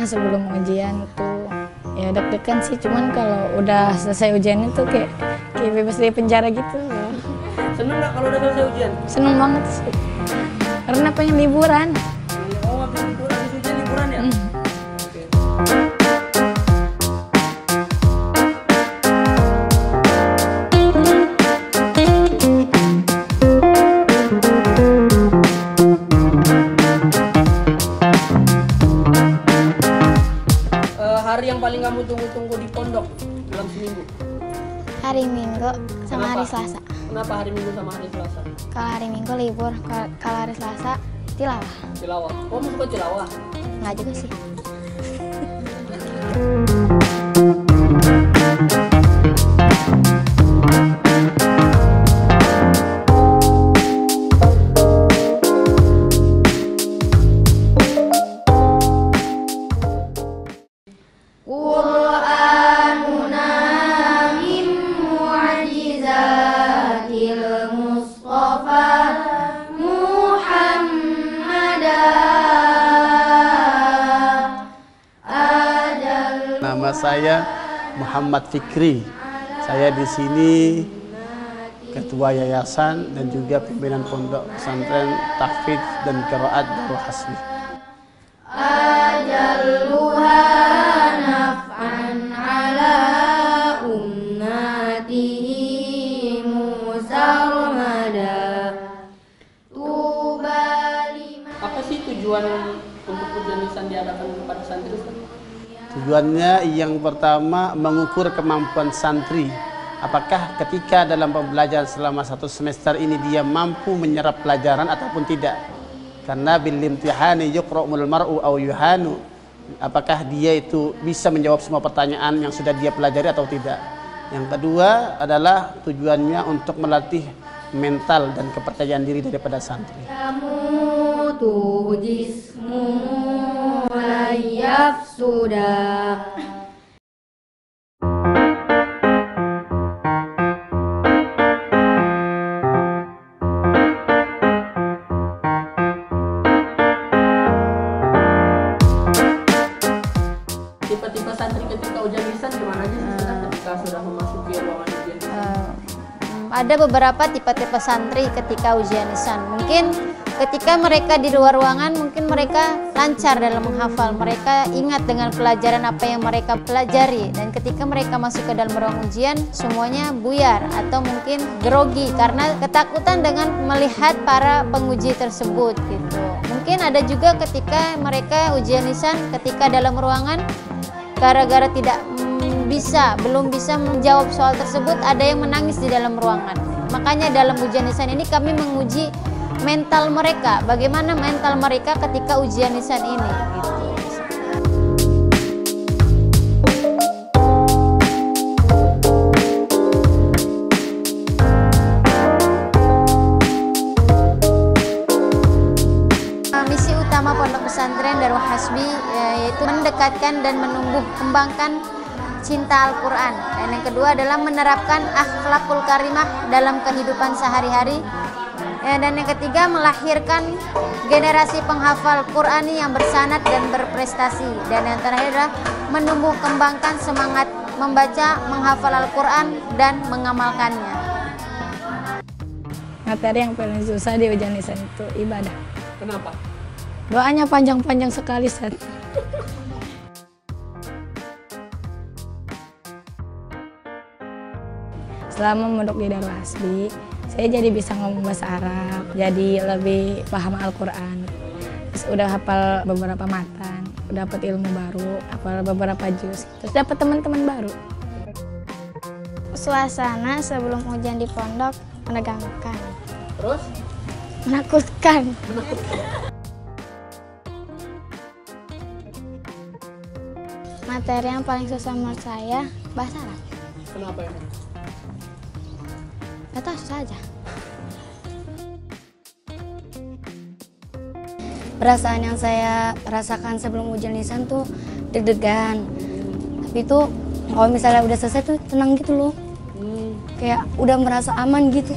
Kadang sebelum ujian tuh ya deg-degan sih, cuman kalau udah selesai ujian itu kayak bebas dari penjara gitu. Seneng nggak kalau udah selesai ujian? Seneng banget sih, karena pengen liburan. Oh, habis ujian liburan ya? Oke. Hari yang paling kamu tunggu-tunggu di pondok dalam seminggu? Hari Minggu sama hari Selasa. Kenapa hari Minggu sama hari Selasa? Kalau hari Minggu libur, kalau hari Selasa tilawah. Tilawah. Oh, kamu suka tilawah? Nggak juga sih. Nama saya Muhammad Fikri. Saya di sini ketua yayasan dan juga pimpinan pondok pesantren tahfidz dan qiraat Darul Hasbi. Ajalluha naf'an ala ummatihi musarmada. Apa sih tujuan untuk ujian lisan diadakan kepada santri? Tujuannya yang pertama mengukur kemampuan santri. Apakah ketika dalam pembelajaran selama 1 semester ini dia mampu menyerap pelajaran ataupun tidak. Karena bil imtihani yuqra'ul mar'u aw yuhanu. Apakah dia itu bisa menjawab semua pertanyaan yang sudah dia pelajari atau tidak. Yang kedua adalah tujuannya untuk melatih mental dan kepercayaan diri daripada santri. Yamutu jismu layaf sudah. Tipe-tipe santri ketika ujian lisan gimana aja sih ketika sudah memasuki ruangan ujian? Ada beberapa tipe-tipe santri ketika ujian lisan. Mungkin ketika mereka di luar ruangan, mungkin mereka lancar dalam menghafal. Mereka ingat dengan pelajaran apa yang mereka pelajari. Dan ketika mereka masuk ke dalam ruang ujian, semuanya buyar atau mungkin grogi karena ketakutan dengan melihat para penguji tersebut gitu. Mungkin ada juga ketika mereka ujian lisan, ketika dalam ruangan gara-gara belum bisa menjawab soal tersebut, ada yang menangis di dalam ruangan. Makanya dalam ujian lisan ini kami menguji mental mereka, bagaimana mental mereka ketika ujian lisan ini gitu. Misi utama Pondok Pesantren Darul Hasbi yaitu mendekatkan dan menumbuh kembangkan cinta Al-Quran, dan yang kedua adalah menerapkan akhlakul karimah dalam kehidupan sehari-hari, dan yang ketiga melahirkan generasi penghafal Qurani yang bersanad dan berprestasi, dan yang terakhir adalah menumbuh kembangkan semangat membaca, menghafal Al-Quran dan mengamalkannya. Materi yang paling susah di ujian lisan itu ibadah. Kenapa? Doanya panjang-panjang sekali, Ustaz. Selama mondok di Darul Hasbi, saya jadi bisa ngomong bahasa Arab, jadi lebih paham Al-Quran. Terus udah hafal beberapa matan, udah dapat ilmu baru, hafal beberapa juz, terus dapat teman-teman baru. Suasana sebelum ujian di pondok menegangkan. Terus? Menakutkan. Materi yang paling susah menurut saya bahasa Arab. Kenapa ya? Gak tahu, susah aja. Perasaan yang saya rasakan sebelum ujian lisan tuh deg-degan. Tapi tuh kalau misalnya udah selesai tuh tenang gitu loh. Kayak udah merasa aman gitu.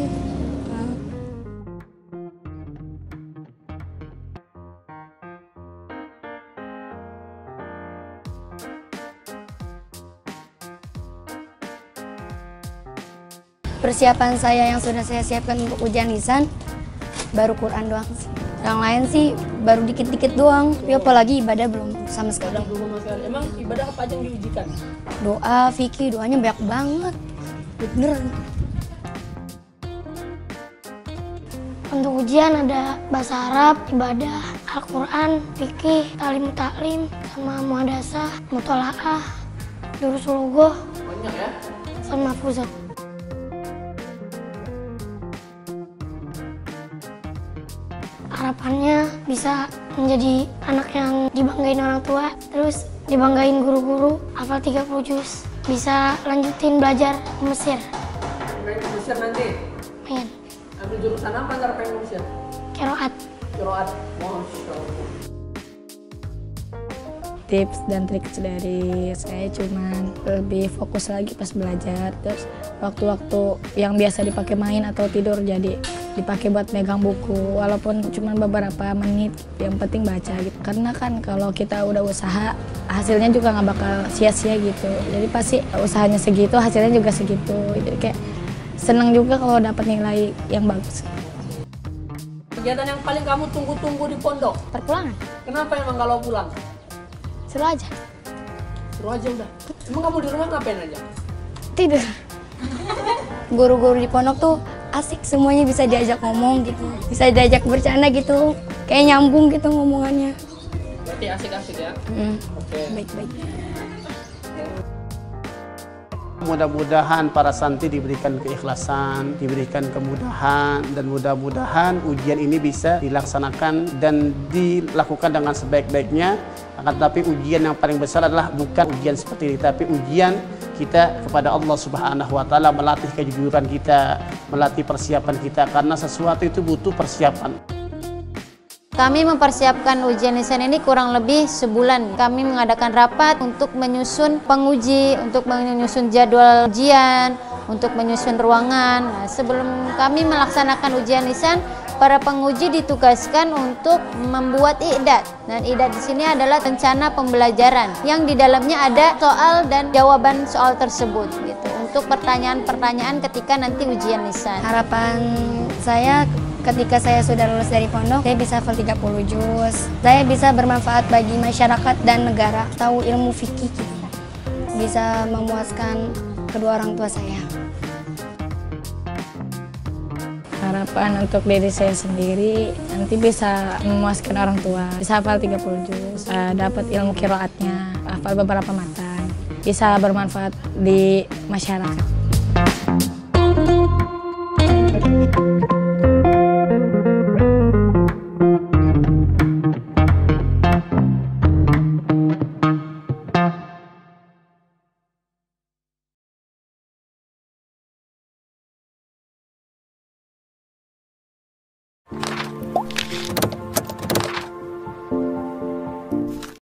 Persiapan saya yang sudah saya siapkan untuk ujian lisan baru Quran doang sih. Yang lain sih baru dikit-dikit doang. Tapi apalagi ibadah belum sama sekali. Belum sama sekali. Emang ibadah apa aja yang diujikan? Doa, fikih, doanya banyak banget. Bener. Untuk ujian ada bahasa Arab, ibadah, Al-Quran, fikih, taklim, sama muhadasah, mutolaah, jurusul lughah, Banyak ya? sama mahfuzat. Harapannya bisa menjadi anak yang dibanggain orang tua, terus dibanggain guru-guru, hafal 30 juz, bisa lanjutin belajar ke Mesir. Pengen ke Mesir nanti? Pengen. Ambil jurusan apa antara pengen ke Mesir? Qiraat. Qiraat. Masya Allah. Tips dan trik dari saya cuman lebih fokus lagi pas belajar. Terus waktu-waktu yang biasa dipakai main atau tidur jadi dipakai buat megang buku, walaupun cuma beberapa menit, yang penting baca gitu. Karena kan kalau kita udah usaha, hasilnya juga nggak bakal sia-sia gitu. Jadi pasti usahanya segitu, hasilnya juga segitu. Jadi kayak seneng juga kalau dapat nilai yang bagus. Kegiatan yang paling kamu tunggu-tunggu di pondok? Perpulangan, Kenapa emang kalau pulang? seru aja. Seru aja udah. Emang kamu di rumah ngapain aja? Tidur. Guru-guru di pondok tuh asik, semuanya bisa diajak ngomong gitu. Bisa diajak bercanda gitu. Kayak nyambung gitu ngomongannya. Berarti asik-asik ya? Oke. Baik-baik. Mudah-mudahan para santri diberikan keikhlasan, diberikan kemudahan, dan mudah-mudahan ujian ini bisa dilaksanakan dan dilakukan dengan sebaik-baiknya. Akan tetapi ujian yang paling besar adalah bukan ujian seperti ini, tapi ujian kita kepada Allah Subhanahu wa Ta'ala, melatih kejujuran kita, melatih persiapan kita, karena sesuatu itu butuh persiapan. Kami mempersiapkan ujian lisan ini kurang lebih sebulan. Kami mengadakan rapat untuk menyusun penguji, untuk menyusun jadwal ujian, untuk menyusun ruangan. Nah, sebelum kami melaksanakan ujian lisan, para penguji ditugaskan untuk membuat i'dad. Dan i'dad di sini adalah rencana pembelajaran yang di dalamnya ada soal dan jawaban soal tersebut gitu. Untuk pertanyaan-pertanyaan ketika nanti ujian lisan. Harapan saya ketika saya sudah lulus dari pondok, saya bisa hafal 30 juz. Saya bisa bermanfaat bagi masyarakat dan negara, tahu ilmu fikih gitu. Bisa memuaskan kedua orang tua saya. Harapan untuk diri saya sendiri nanti bisa memuaskan orang tua, bisa hafal 30 juz, dapat ilmu qiraatnya, hafal beberapa matan, bisa bermanfaat di masyarakat.